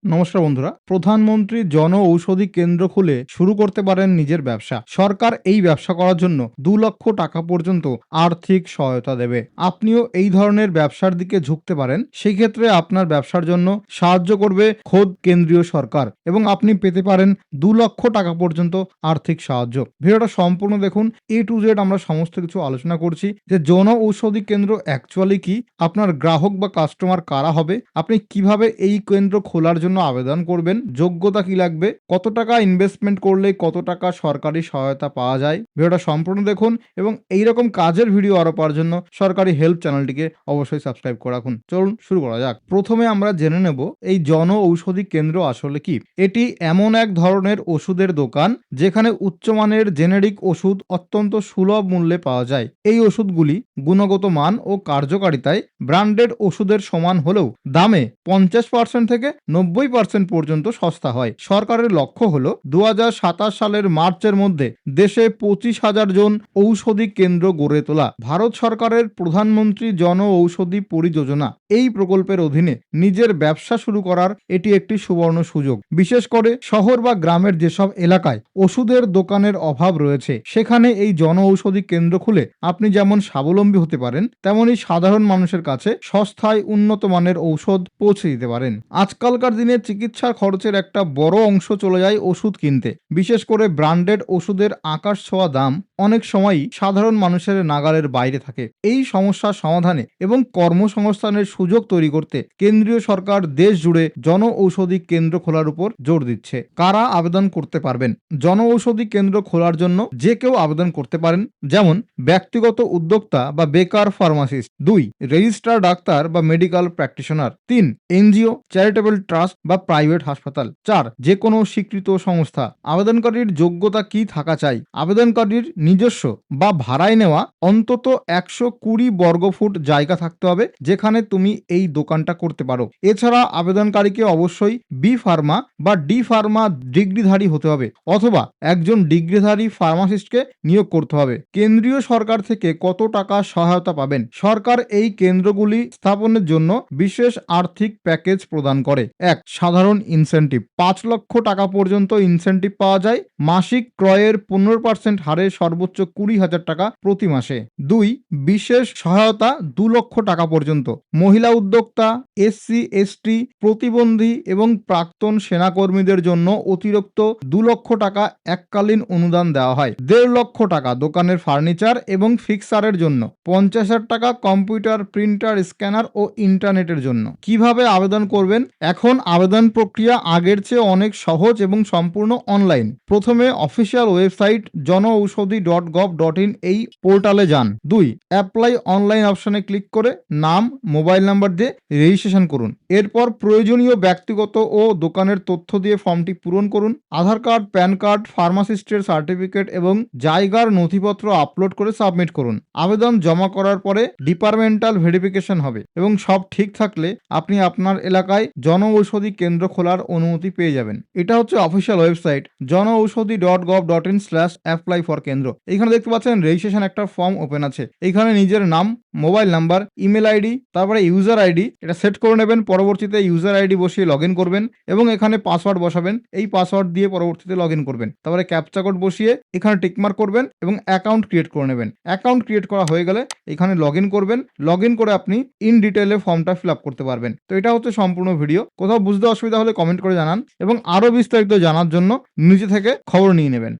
নমস্কার বন্ধুরা, প্রধানমন্ত্রী জন ঔষধি কেন্দ্র খুলে শুরু করতে পারেন নিজের ব্যবসা। সরকার এই ব্যবসা করার জন্য 2 লক্ষ টাকা পর্যন্ত আর্থিক সহায়তা দেবে। আপনিও এই ধরনের ব্যবসার দিকে ঝুঁকতে পারেন। সেই ক্ষেত্রে আপনার ব্যবসার জন্য সাহায্য করবে খোদ কেন্দ্রীয় সরকার এবং আপনি পেতে পারেন 2 লক্ষ টাকা পর্যন্ত আর্থিক সাহায্য। ভিডিওটা সম্পূর্ণ দেখুন। A to Z আমরা সমস্ত কিছু আলোচনা করছি যে জন ঔষধি কেন্দ্র অ্যাকচুয়ালি কি, আপনার গ্রাহক বা কাস্টমার কারা হবে, আপনি কিভাবে এই কেন্দ্র খোলার জন্য আবেদন করবেন, যোগ্যতা কি লাগবে, কত টাকা ইনভেস্টমেন্ট করলে কত টাকা সরকারি সহায়তা পাওয়া যায়। ভিডিওটা সম্পূর্ণ দেখুন এবং এইরকম কাজের ভিডিও আরো পাওয়ার জন্য সরকারি হেল্প চ্যানেলটিকে অবশ্যই সাবস্ক্রাইব করে রাখুন। চলুন শুরু করা যাক। প্রথমে আমরা জেনে নেব এই জন ঔষধি কেন্দ্র আসলে কি। এটি এমন এক ধরনের ওষুধের দোকান যেখানে উচ্চমানের জেনেরিক ওষুধ অত্যন্ত সুলভ মূল্যে পাওয়া যায়। এই ওষুধগুলি গুণগত মান ও কার্যকারিতায় ব্র্যান্ডেড ওষুধের সমান হলেও দামে 50% থেকে 90% পর্যন্ত সস্তা হয়। সরকারের লক্ষ্য হলো 2027 সালের মার্চের মধ্যে দেশে 25,000 জন ঔষধি কেন্দ্র গড়ে তোলা। ভারত সরকারের প্রধানমন্ত্রী জন ঔষধি পরিযোজনা এই প্রকল্পের অধীনে নিজের ব্যবসা শুরু করার এটি একটি সুবর্ণ সুযোগ। বিশেষ করে শহর বা গ্রামের যেসব এলাকায় ওষুধের দোকানের অভাব রয়েছে সেখানে এই জন ঔষধি কেন্দ্র খুলে আপনি যেমন স্বাবলম্বী হতে পারেন, তেমনি সাধারণ মানুষের কাছে সস্তায় উন্নত মানের ঔষধ পৌঁছে দিতে পারেন। আজকালকার দিনে চিকিৎসার খরচের একটা বড় অংশ চলে যায় ওষুধ কিনতে। বিশেষ করে ব্র্যান্ডেড ওষুধের আকাশ ছোঁয়া দাম অনেক সময়ই সাধারণ মানুষের নাগালের বাইরে থাকে। এই সমস্যার সমাধানে এবং কর্মসংস্থানের সুযোগ তৈরি করতে কেন্দ্রীয় সরকার দেশ জুড়ে জন ঔষধি কেন্দ্র খোলার উপর জোর দিচ্ছে। কারা আবেদন করতে পারবেন? জন ঔষধি কেন্দ্র খোলার জন্য যে কেউ আবেদন করতে পারেন, যেমন ব্যক্তিগত উদ্যোক্তা বা বেকার ফার্মাসিস্ট। 2, রেজিস্ট্রার ডাক্তার বা medical practitioner. 3, NGO, charitable trust বা প্রাইভেট হাসপাতাল। 4, যে কোনো স্বীকৃত সংস্থা। আবেদনকারীর যোগ্যতা কি থাকা চাই? আবেদনকারীর নিজস্ব বা ভাড়ায় নেওয়া অন্তত 120 বর্গফুট জায়গা থাকতে হবে যেখানে তুমি এই দোকানটা করতে পারো। এছাড়া আবেদনকারীকে অবশ্যই বি ফার্মা বা ডি ফার্মা ডিগ্রিধারী হতে হবে অথবা একজন ডিগ্রিধারী ফার্মাসিস্টকে নিয়োগ করতে হবে। কেন্দ্রীয় সরকার থেকে কত টাকা সহায়তা পাবেন? সরকার এই কেন্দ্রগুলি স্থাপনের জন্য বিশেষ আর্থিক প্যাকেজ প্রদান করে। 1, সাধারণ ইনসেনটিভ। 5 লক্ষ টাকা পর্যন্ত ইনসেনটিভ পাওয়া যায়। মাসিক ক্রয়ের 15% হারে সর্বোচ্চ 20,000 টাকা প্রতি মাসে। 2, বিশেষ সহায়তা 2 লক্ষ টাকা পর্যন্ত। মহিলা উদ্যোক্তা, SC ST, প্রতিবন্ধী এবং প্রাক্তন সেনাকর্মীদের জন্য অতিরিক্ত 2 লক্ষ টাকা এককালীন অনুদান দেওয়া হয়। 1.5 লক্ষ টাকা দোকানের ফার্নিচার এবং ফিক্সারের জন্য। 50,000 টাকা কম্পিউটার, প্রিন্টার, স্ক্যানার ও ইন্টারনেটের জন্য। কিভাবে আবেদন করবেন? এখন আবেদন প্রক্রিয়া আগের চেয়ে অনেক সহজ এবং সম্পূর্ণ অনলাইন। প্রথমে অফিসিয়াল ওয়েবসাইট janaushadhi.gov.in এই পোর্টালে যান। 2, অ্যাপ্লাই অনলাইন অপশনে ক্লিক করে নাম, মোবাইল নাম্বার দিয়ে রেজিস্ট্রেশন করুন। এরপর প্রয়োজনীয় ব্যক্তিগত ও দোকানের তথ্য দিয়ে ফর্মটি পূরণ করুন। আধার কার্ড, প্যান কার্ড, ফার্মাসিস্টের সার্টিফিকেট এবং জায়গার নথিপত্র আপলোড করে সাবমিট করুন। আবেদন জমা করার পরে ডিপার্টমেন্টাল ভেরিফিকেশন হবে এবং সব ঠিক থাকলে আপনি আপনার এলাকায় জন ঔষধি কেন্দ্র খোলার অনুমতি পেয়ে যাবেন। এটা হচ্ছে অফিসিয়াল ওয়েবসাইট janaushadhi.gov.in/apply for কেন্দ্র। এখানে দেখতে পাচ্ছেন রেজিস্ট্রেশন একটা ফর্ম ওপেন আছে। এখানে নিজের নাম, মোবাইল নাম্বার, ইমেল আইডি, তারপরে ইউজার আইডি এটা সেট করে নেবেন। পরবর্তীতে ইউজার আইডি বসিয়ে লগ ইন করবেন এবং এখানে পাসওয়ার্ড বসাবেন। এই পাসওয়ার্ড দিয়ে পরবর্তীতে লগ ইন করবেন। তারপরে ক্যাপচা কোড বসিয়ে এখানে টিকমার্ক করবেন এবং অ্যাকাউন্ট ক্রিয়েট করে নেবেন। অ্যাকাউন্ট ক্রিয়েট করা হয়ে গেলে এখানে লগ ইন করবেন। লগ ইন করে আপনি ইন ডিটেলে ফর্মটা ফিল আপ করতে পারবেন। তো এটা হচ্ছে সম্পূর্ণ ভিডিও। কোথাও বুঝতে অসুবিধা হলে কমেন্ট করে জানান এবং আরো বিস্তারিত জানার জন্য নিজে থেকে খবর নিয়ে নেবেন।